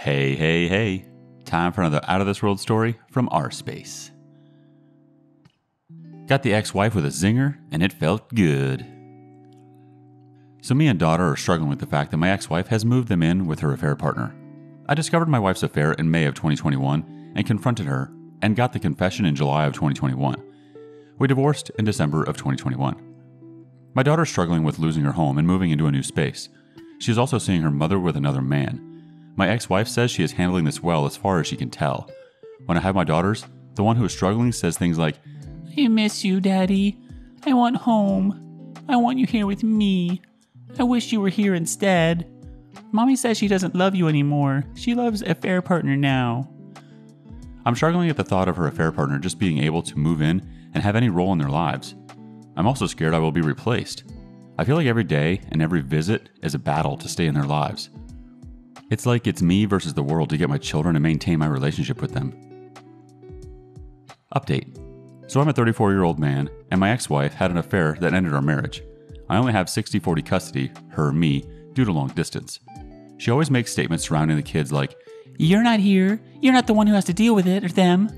Hey, hey, hey. Time for another out of this world story from rSpace. Got the ex-wife with a zinger, and it felt good. So me and daughter are struggling with the fact that my ex-wife has moved them in with her affair partner. I discovered my wife's affair in May of 2021 and confronted her and got the confession in July of 2021. We divorced in December of 2021. My daughter's struggling with losing her home and moving into a new space. She is also seeing her mother with another man. My ex-wife says she is handling this well as far as she can tell. When I have my daughters, the one who is struggling says things like, "I miss you, Daddy. I want home. I want you here with me. I wish you were here instead. Mommy says she doesn't love you anymore. She loves affair partner now." I'm struggling at the thought of her affair partner just being able to move in and have any role in their lives. I'm also scared I will be replaced. I feel like every day and every visit is a battle to stay in their lives. It's like it's me versus the world to get my children and maintain my relationship with them. Update. So I'm a 34-year-old man, and my ex-wife had an affair that ended our marriage. I only have 60-40 custody, her and me, due to long distance. She always makes statements surrounding the kids like, "You're not here. You're not the one who has to deal with it, or them."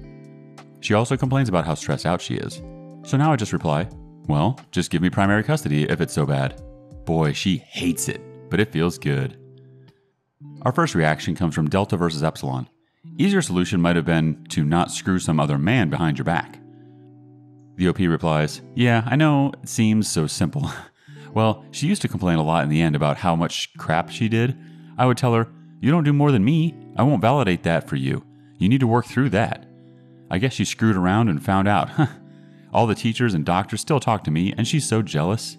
She also complains about how stressed out she is. So now I just reply, "Well, just give me primary custody if it's so bad." Boy, she hates it, but it feels good. Our first reaction comes from Delta versus Epsilon. Easier solution might have been to not screw some other man behind your back. The OP replies, "Yeah, I know it seems so simple." Well, she used to complain a lot in the end about how much crap she did. I would tell her, "You don't do more than me. I won't validate that for you. You need to work through that." I guess she screwed around and found out. All the teachers and doctors still talk to me, and she's so jealous.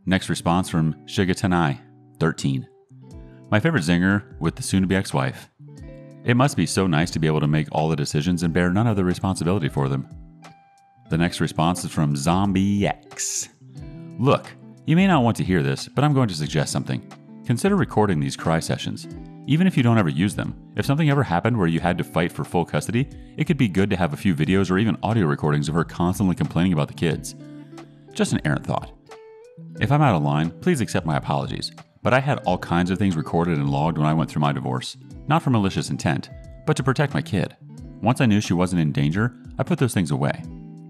Next response from Shigatanai, 13. My favorite zinger with the soon-to-be ex-wife. It must be so nice to be able to make all the decisions and bear none of the responsibility for them. The next response is from Zombie X. Look, you may not want to hear this, but I'm going to suggest something. Consider recording these cry sessions. Even if you don't ever use them, if something ever happened where you had to fight for full custody, it could be good to have a few videos or even audio recordings of her constantly complaining about the kids. Just an errant thought. If I'm out of line, please accept my apologies, but I had all kinds of things recorded and logged when I went through my divorce, not for malicious intent, but to protect my kid. Once I knew she wasn't in danger, I put those things away.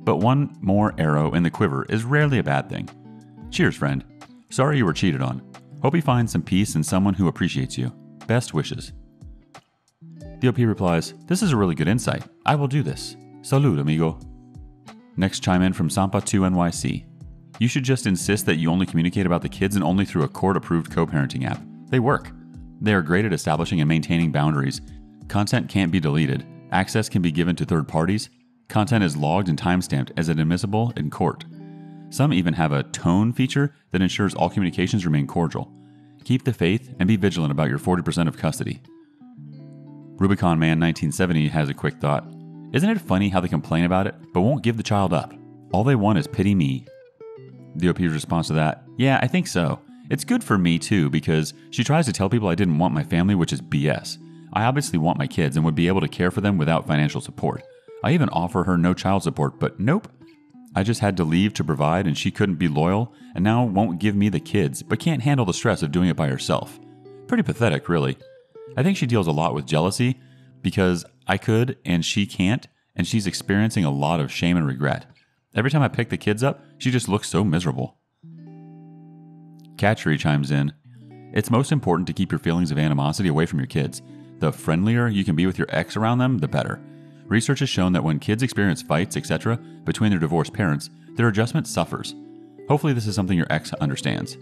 But one more arrow in the quiver is rarely a bad thing. Cheers, friend. Sorry you were cheated on. Hope you find some peace in someone who appreciates you. Best wishes. The OP replies, "This is a really good insight. I will do this. Salud, amigo." Next chime in from Sampa2NYC. You should just insist that you only communicate about the kids and only through a court-approved co-parenting app. They work. They are great at establishing and maintaining boundaries. Content can't be deleted. Access can be given to third parties. Content is logged and timestamped as inadmissible in court. Some even have a tone feature that ensures all communications remain cordial. Keep the faith and be vigilant about your 40% of custody. Rubicon Man 1970 has a quick thought. Isn't it funny how they complain about it, but won't give the child up? All they want is pity me. The OP's response to that, "Yeah, I think so. It's good for me too, because she tries to tell people I didn't want my family, which is BS. I obviously want my kids and would be able to care for them without financial support. I even offer her no child support, but nope. I just had to leave to provide and she couldn't be loyal and now won't give me the kids, but can't handle the stress of doing it by herself. Pretty pathetic, really. I think she deals a lot with jealousy because I could and she can't, and she's experiencing a lot of shame and regret. Every time I pick the kids up, she just looks so miserable." Catchery chimes in, "It's most important to keep your feelings of animosity away from your kids. The friendlier you can be with your ex around them, the better. Research has shown that when kids experience fights, etc., between their divorced parents, their adjustment suffers. Hopefully this is something your ex understands."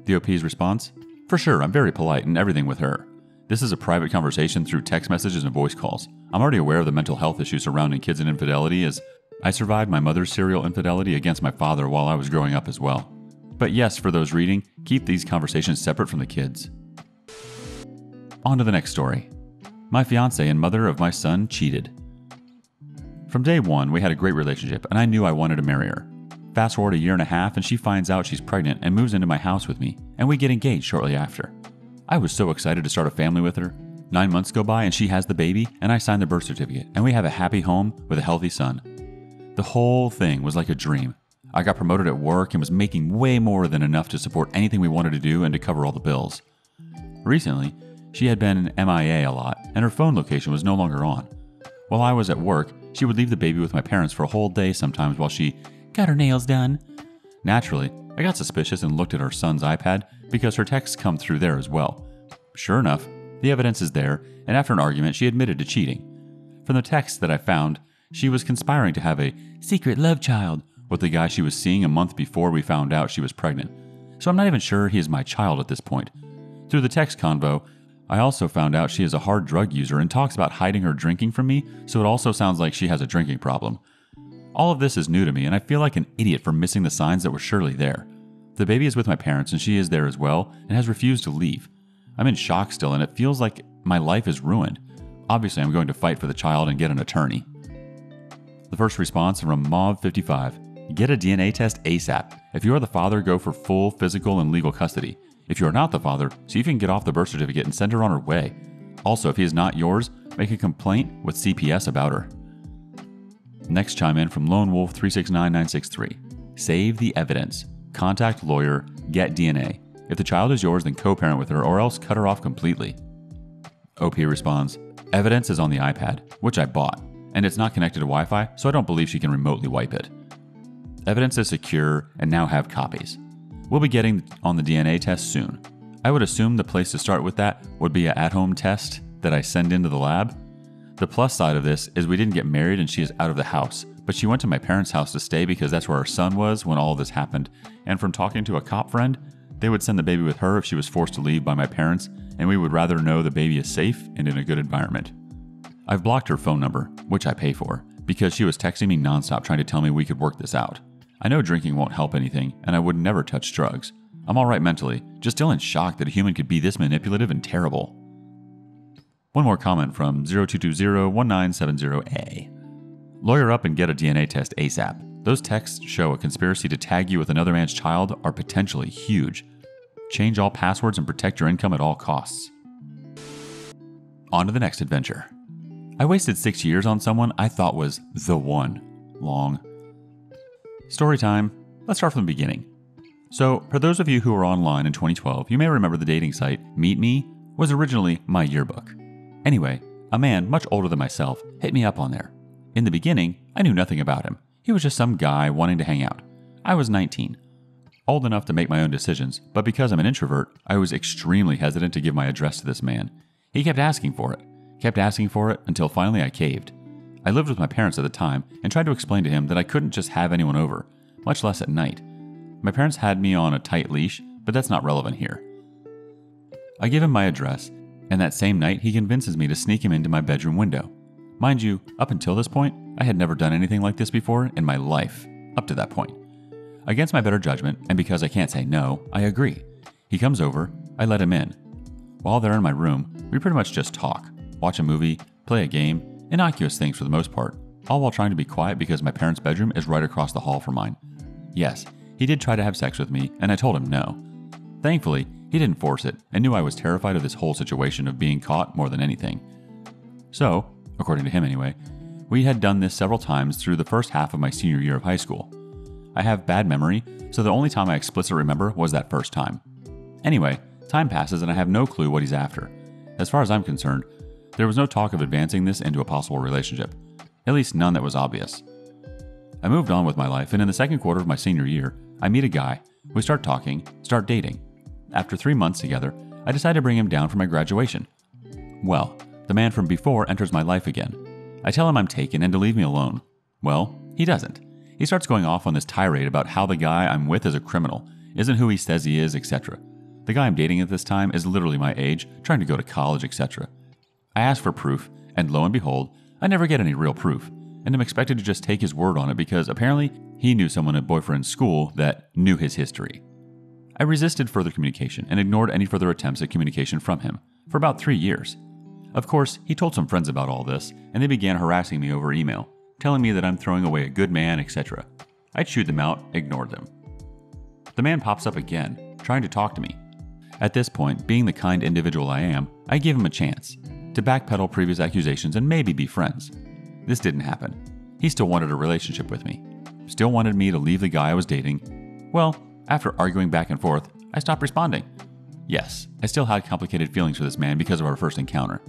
The OP's response, "For sure, I'm very polite in everything with her. This is a private conversation through text messages and voice calls. I'm already aware of the mental health issues surrounding kids and infidelity, as I survived my mother's serial infidelity against my father while I was growing up as well. But yes, for those reading, keep these conversations separate from the kids." On to the next story. My fiancée and mother of my son cheated. From day one, we had a great relationship, and I knew I wanted to marry her. Fast forward a year and a half, and she finds out she's pregnant and moves into my house with me, and we get engaged shortly after. I was so excited to start a family with her. 9 months go by, and she has the baby, and I sign the birth certificate, and we have a happy home with a healthy son. The whole thing was like a dream. I got promoted at work and was making way more than enough to support anything we wanted to do and to cover all the bills. Recently, She had been MIA a lot, and her phone location was no longer on. While I was at work, she would leave the baby with my parents for a whole day sometimes while she got her nails done. Naturally, I got suspicious and looked at our son's iPad because her texts come through there as well. Sure enough, the evidence is there, and after an argument, she admitted to cheating. From the texts that I found, she was conspiring to have a secret love child with the guy she was seeing a month before we found out she was pregnant. So I'm not even sure he is my child at this point. Through the text convo, I also found out she is a hard drug user and talks about hiding her drinking from me, so it also sounds like she has a drinking problem. All of this is new to me, and I feel like an idiot for missing the signs that were surely there. The baby is with my parents, and she is there as well, and has refused to leave. I'm in shock still, and it feels like my life is ruined. Obviously, I'm going to fight for the child and get an attorney. The first response from Mauve55. Get a DNA test ASAP. If you are the father, go for full physical and legal custody. If you are not the father, see if you can get off the birth certificate and send her on her way. Also, if he is not yours, make a complaint with CPS about her. Next chime in from Lone Wolf 369963. Save the evidence. Contact lawyer. Get DNA. If the child is yours, then co-parent with her or else cut her off completely. OP responds, evidence is on the iPad, which I bought, and it's not connected to Wi-Fi, so I don't believe she can remotely wipe it. Evidence is secure and now have copies. We'll be getting on the DNA test soon. I would assume the place to start with that would be an at-home test that I send into the lab. The plus side of this is we didn't get married and she is out of the house, but she went to my parents' house to stay because that's where our son was when all of this happened, and from talking to a cop friend, they would send the baby with her if she was forced to leave by my parents, and we would rather know the baby is safe and in a good environment. I've blocked her phone number, which I pay for, because she was texting me nonstop trying to tell me we could work this out. I know drinking won't help anything, and I would never touch drugs. I'm alright mentally, just still in shock that a human could be this manipulative and terrible. One more comment from 02201970A. Lawyer up and get a DNA test ASAP. Those texts show a conspiracy to tag you with another man's child are potentially huge. Change all passwords and protect your income at all costs. On to the next adventure. I wasted 6 years on someone I thought was the one. Long. Story time. Let's start from the beginning. So, for those of you who were online in 2012, you may remember the dating site Meet Me was originally my yearbook. Anyway, a man much older than myself hit me up on there. In the beginning, I knew nothing about him. He was just some guy wanting to hang out. I was 19. Old enough to make my own decisions, but because I'm an introvert, I was extremely hesitant to give my address to this man. He kept asking for it until finally I caved. I lived with my parents at the time and tried to explain to him that I couldn't just have anyone over, much less at night. My parents had me on a tight leash, but that's not relevant here. I give him my address, and that same night he convinces me to sneak him into my bedroom window. Mind you, up until this point, I had never done anything like this before in my life, up to that point. Against my better judgment, and because I can't say no, I agree. He comes over, I let him in. While they're in my room, we pretty much just talk, watch a movie, play a game, innocuous things for the most part, all while trying to be quiet because my parents' bedroom is right across the hall from mine. Yes, he did try to have sex with me, and I told him no. Thankfully, he didn't force it, and knew I was terrified of this whole situation of being caught more than anything. So, according to him anyway, we had done this several times through the first half of my senior year of high school. I have bad memory, so the only time I explicitly remember was that first time. Anyway, time passes and I have no clue what he's after. As far as I'm concerned, there was no talk of advancing this into a possible relationship. At least none that was obvious. I moved on with my life, and in the second quarter of my senior year, I meet a guy. We start talking, start dating. After 3 months together, I decide to bring him down for my graduation. Well, the man from before enters my life again. I tell him I'm taken and to leave me alone. Well, he doesn't. He starts going off on this tirade about how the guy I'm with is a criminal, isn't who he says he is, etc. The guy I'm dating at this time is literally my age, trying to go to college, etc. I ask for proof, and lo and behold, I never get any real proof, and I'm expected to just take his word on it because apparently he knew someone at boyfriend's school that knew his history. I resisted further communication and ignored any further attempts at communication from him for about 3 years. Of course, he told some friends about all this, and they began harassing me over email, telling me that I'm throwing away a good man, etc. I chewed them out, ignored them. The man pops up again, trying to talk to me. At this point, being the kind individual I am, I give him a chance to backpedal previous accusations and maybe be friends. This didn't happen. He still wanted a relationship with me. Still wanted me to leave the guy I was dating. Well, after arguing back and forth, I stopped responding. Yes, I still had complicated feelings for this man because of our first encounter.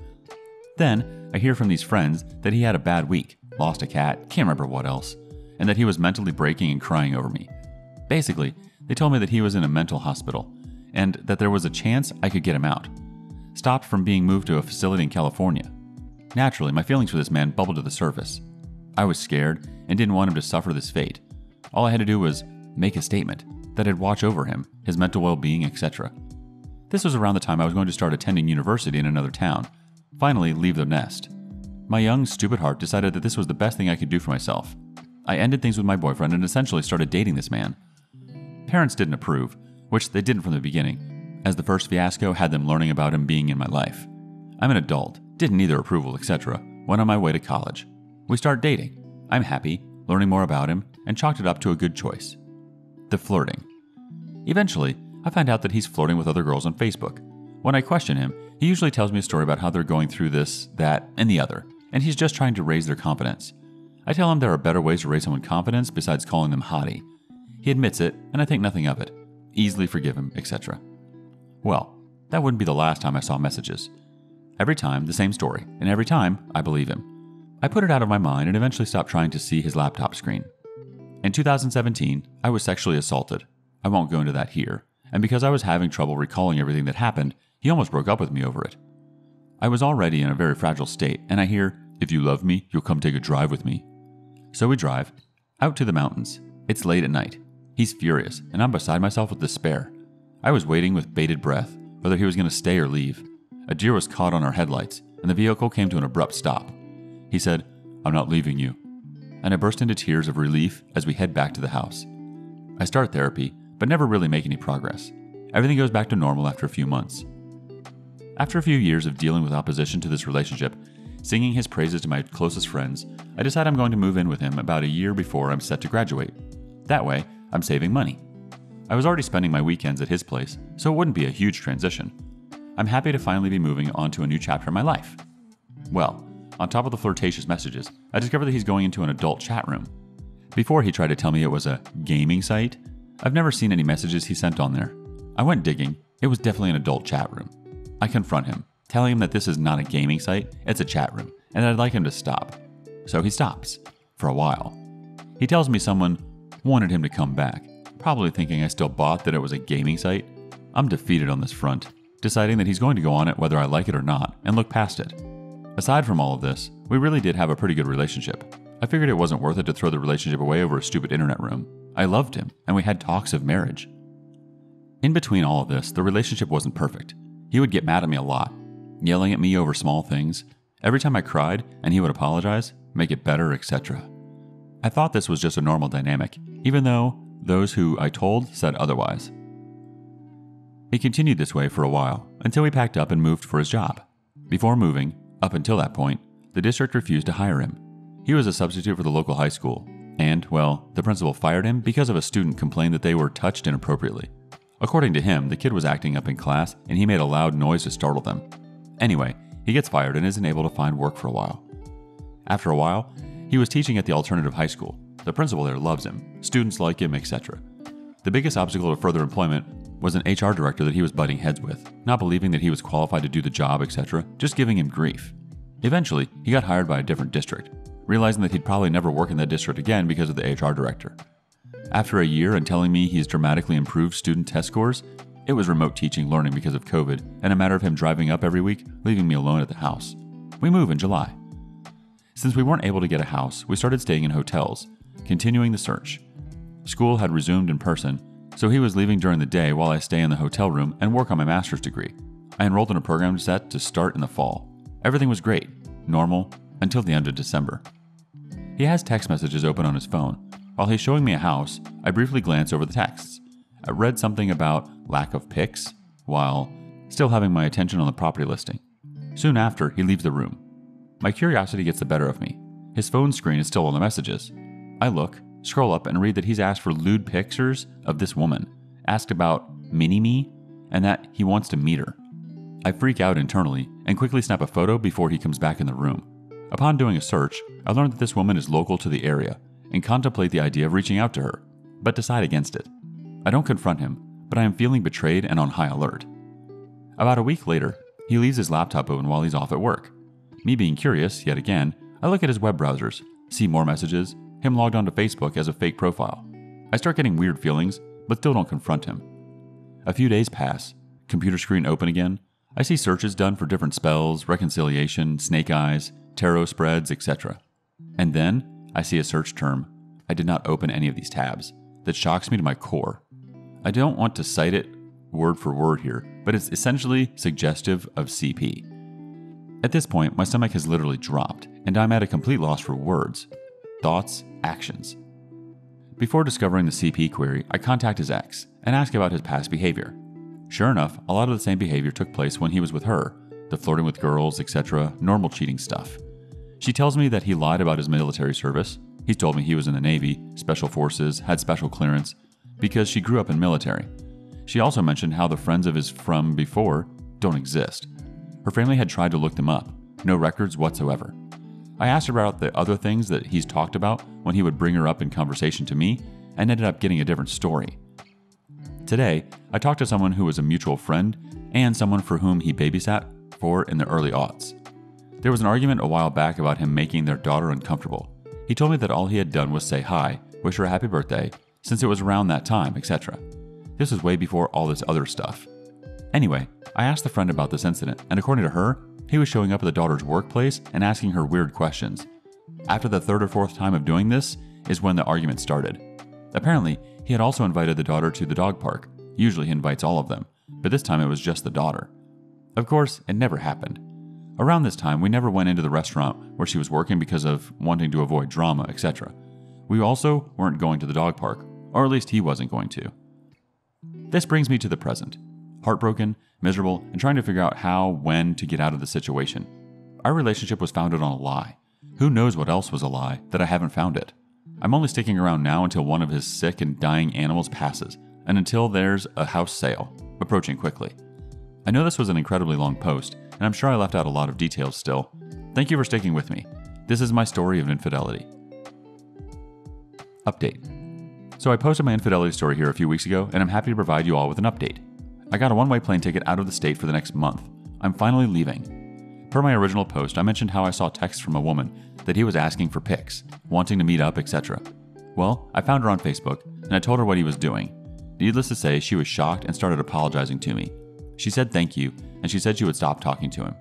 Then, I hear from these friends that he had a bad week, lost a cat, can't remember what else, and that he was mentally breaking and crying over me. Basically, they told me that he was in a mental hospital, and that there was a chance I could get him out. Stopped from being moved to a facility in California. Naturally, my feelings for this man bubbled to the surface. I was scared and didn't want him to suffer this fate. All I had to do was make a statement that I'd watch over him, his mental well-being, etc. This was around the time I was going to start attending university in another town, finally leave the nest. My young, stupid heart decided that this was the best thing I could do for myself. I ended things with my boyfriend and essentially started dating this man. Parents didn't approve, which they didn't from the beginning, as the first fiasco had them learning about him being in my life. I'm an adult, didn't need their approval, etc. Went on my way to college. We start dating. I'm happy, learning more about him, and chalked it up to a good choice. The flirting. Eventually, I find out that he's flirting with other girls on Facebook. When I question him, he usually tells me a story about how they're going through this, that, and the other, and he's just trying to raise their confidence. I tell him there are better ways to raise someone's confidence besides calling them hottie. He admits it, and I think nothing of it. Easily forgive him, etc. Well, that wouldn't be the last time I saw messages. Every time, the same story, and every time, I believe him. I put it out of my mind and eventually stopped trying to see his laptop screen. In 2017, I was sexually assaulted. I won't go into that here, and because I was having trouble recalling everything that happened, he almost broke up with me over it. I was already in a very fragile state, and I hear, "If you love me, you'll come take a drive with me." So we drive, out to the mountains. It's late at night. He's furious, and I'm beside myself with despair. I was waiting with bated breath, whether he was going to stay or leave. A deer was caught on our headlights, and the vehicle came to an abrupt stop. He said, "I'm not leaving you." And I burst into tears of relief as we head back to the house. I start therapy, but never really make any progress. Everything goes back to normal after a few months. After a few years of dealing with opposition to this relationship, singing his praises to my closest friends, I decide I'm going to move in with him about a year before I'm set to graduate. That way, I'm saving money. I was already spending my weekends at his place, so it wouldn't be a huge transition. I'm happy to finally be moving on to a new chapter in my life. Well, on top of the flirtatious messages, I discovered that he's going into an adult chat room. Before he tried to tell me it was a gaming site, I've never seen any messages he sent on there. I went digging. It was definitely an adult chat room. I confront him, telling him that this is not a gaming site, it's a chat room, and I'd like him to stop. So he stops. For a while. He tells me someone wanted him to come back, probably thinking I still bought that it was a gaming site. I'm defeated on this front, deciding that he's going to go on it whether I like it or not, and look past it. Aside from all of this, we really did have a pretty good relationship. I figured it wasn't worth it to throw the relationship away over a stupid internet room. I loved him, and we had talks of marriage. In between all of this, the relationship wasn't perfect. He would get mad at me a lot, yelling at me over small things. Every time I cried, and he would apologize, make it better, etc. I thought this was just a normal dynamic, even though those who I told said otherwise. It continued this way for a while, until we packed up and moved for his job. Before moving, up until that point, the district refused to hire him. He was a substitute for the local high school, and, well, the principal fired him because of a student complained that they were touched inappropriately. According to him, the kid was acting up in class, and he made a loud noise to startle them. Anyway, he gets fired and isn't able to find work for a while. After a while, he was teaching at the alternative high school. The principal there loves him, students like him, etc. The biggest obstacle to further employment was an HR director that he was butting heads with, not believing that he was qualified to do the job, etc., just giving him grief. Eventually, he got hired by a different district, realizing that he'd probably never work in that district again because of the HR director. After a year and telling me he's dramatically improved student test scores, it was remote teaching learning because of COVID and a matter of him driving up every week, leaving me alone at the house. We move in July. Since we weren't able to get a house, we started staying in hotels, continuing the search. School had resumed in person, so he was leaving during the day while I stay in the hotel room and work on my master's degree. I enrolled in a program set to start in the fall. Everything was great, normal, until the end of December. He has text messages open on his phone. While he's showing me a house, I briefly glance over the texts. I read something about lack of pics, while still having my attention on the property listing. Soon after, he leaves the room. My curiosity gets the better of me. His phone screen is still on the messages. I look, scroll up, and read that he's asked for lewd pictures of this woman, asked about mini-me, and that he wants to meet her. I freak out internally and quickly snap a photo before he comes back in the room. Upon doing a search, I learned that this woman is local to the area and contemplate the idea of reaching out to her, but decide against it. I don't confront him, but I am feeling betrayed and on high alert. About a week later, he leaves his laptop open while he's off at work. Me being curious, yet again, I look at his web browsers, see more messages, him logged onto Facebook as a fake profile. I start getting weird feelings, but still don't confront him. A few days pass, computer screen open again. I see searches done for different spells, reconciliation, snake eyes, tarot spreads, etc. And then I see a search term. I did not open any of these tabs. That shocks me to my core. I don't want to cite it word for word here, but it's essentially suggestive of CP. At this point, my stomach has literally dropped, and I'm at a complete loss for words, thoughts, actions. Before discovering the CP query, I contact his ex and ask about his past behavior. Sure enough, a lot of the same behavior took place when he was with her, the flirting with girls, etc., normal cheating stuff. She tells me that he lied about his military service. He's told me he was in the Navy, Special Forces, had special clearance, because she grew up in military. She also mentioned how the friends of his from before don't exist. Her family had tried to look them up, no records whatsoever. I asked her about the other things that he's talked about when he would bring her up in conversation to me, and ended up getting a different story. Today, I talked to someone who was a mutual friend and someone for whom he babysat for in the early aughts. There was an argument a while back about him making their daughter uncomfortable. He told me that all he had done was say hi, wish her a happy birthday, since it was around that time, etc. This was way before all this other stuff. Anyway, I asked the friend about this incident, and according to her, he was showing up at the daughter's workplace and asking her weird questions. After the third or fourth time of doing this is when the argument started. Apparently, he had also invited the daughter to the dog park. Usually he invites all of them, but this time it was just the daughter. Of course, it never happened. Around this time, we never went into the restaurant where she was working because of wanting to avoid drama, etc. We also weren't going to the dog park, or at least he wasn't going to. This brings me to the present. Heartbroken, miserable, and trying to figure out how, when to get out of the situation. Our relationship was founded on a lie. Who knows what else was a lie that I haven't found it? I'm only sticking around now until one of his sick and dying animals passes, and until there's a house sale, approaching quickly. I know this was an incredibly long post, and I'm sure I left out a lot of details still. Thank you for sticking with me. This is my story of infidelity. Update. So I posted my infidelity story here a few weeks ago, and I'm happy to provide you all with an update. I got a one-way plane ticket out of the state for the next month. I'm finally leaving. Per my original post, I mentioned how I saw texts from a woman that he was asking for pics, wanting to meet up, etc. Well, I found her on Facebook, and I told her what he was doing. Needless to say, she was shocked and started apologizing to me. She said thank you, and she said she would stop talking to him.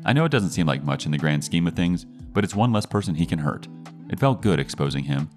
I know it doesn't seem like much in the grand scheme of things, but it's one less person he can hurt. It felt good exposing him,